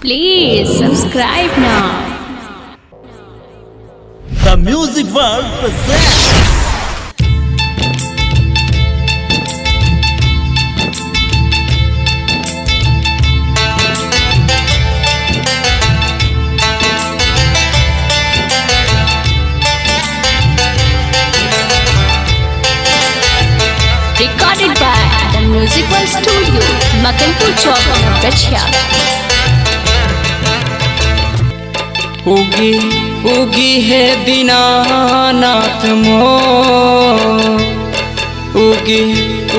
Please subscribe now. The Music World presents Recorded by The Music World Studio, Makanpur Chowk, Gachia. उगी उगी है दीनानाथ मोर, उगी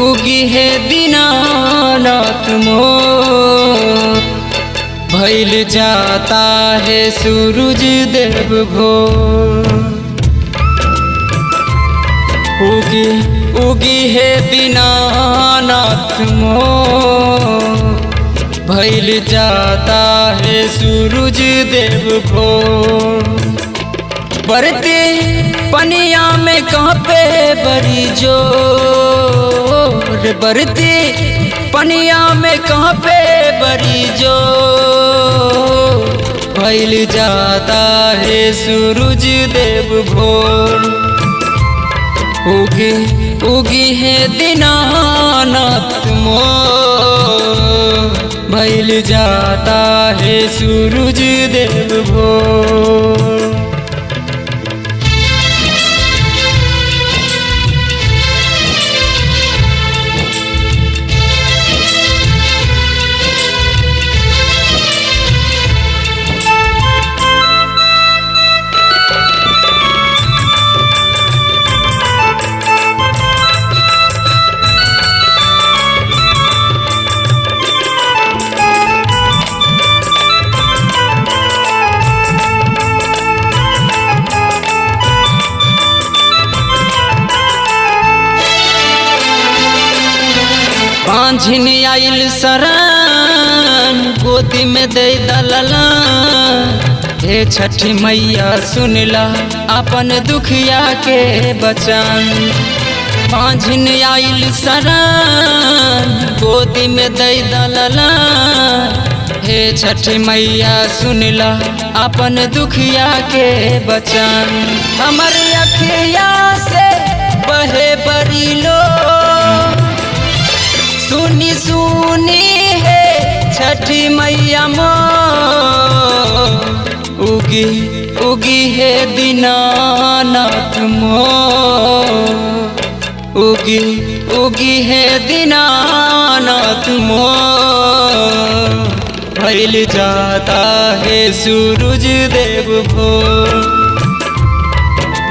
उगी है दीनानाथ मोर, भइल जाता है सूरज देव भोर। उगी उगी है दीनानाथ मोर, भइल जाता है सूरज देव भोर। बरते पनिया में कांपे बड़ी जोर, बरते पनिया में कांपे बड़ी जोर, भइल जाता है सूरज देव भोर। उगी उगी है दीनानाथ मोर, भइल जाता है सूरज देव भोर। पाँझिन आइल शरण, गोदी में दे दलला, हे छठी मैया सुनला अपन दुखिया के बचन। पाँझिन आइल शरण, गोदी में दे दलला, हे छठी मैया सुनला अपन दुखिया के बचन। हमर अखिया से बहे बरी लो, सुनी सुनी है छठी मैया मोर। उगी उगी है दीनानाथ मोर, उगी उगी है दीनानाथ मोर, भइल जाता है सूरज देव भोर,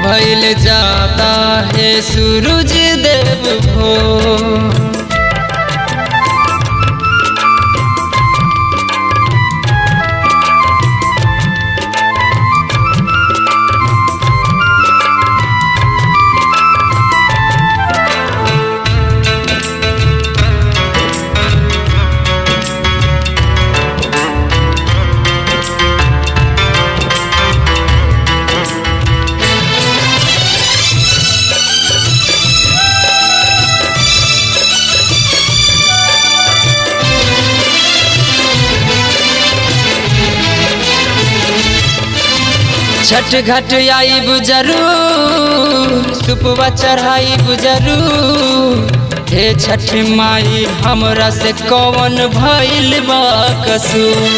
भइल जाता है सूरज देव भोर। छठ घाट आइब जरूर, सुपवा चढ़ाइब जरूर, हे छठ माई हमरा से कौन भइल बा कसूर।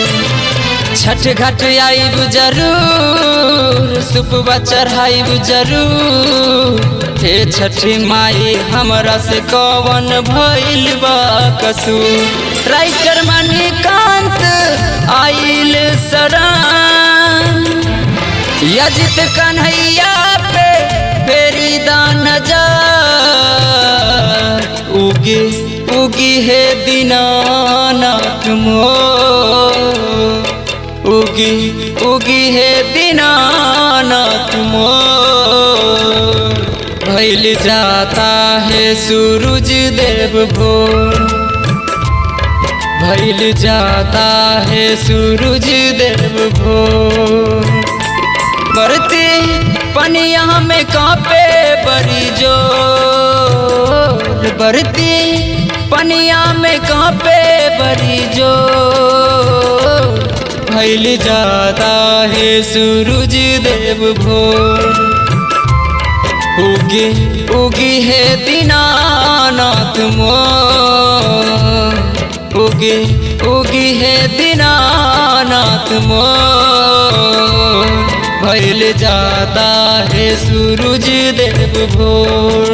छठ घाट आइब जरूर, सुपवा चढ़ाइब जरूर, हे छठ माई हमरा से कौन भइल बा कसूर। राइटर मणिकांत आइल शरण, यजित कन्हैया पे फेरी दान नजर। उगी उगी है दीनानाथ मोर, उगी उगी है दीनानाथ मोर, भइल जाता है सूरज देव भोर, भइल जाता है सूरज देव भोर। बरती पनिया में कांपे बड़ी जोर, बरती पनिया में कांपे बड़ी जोर, भइल जाता है सूरज देव भोर। उगी उगी है दीनानाथ मोर, उगी उगी है दीनानाथ मोर। भइल जाता है सूरज देव भोर।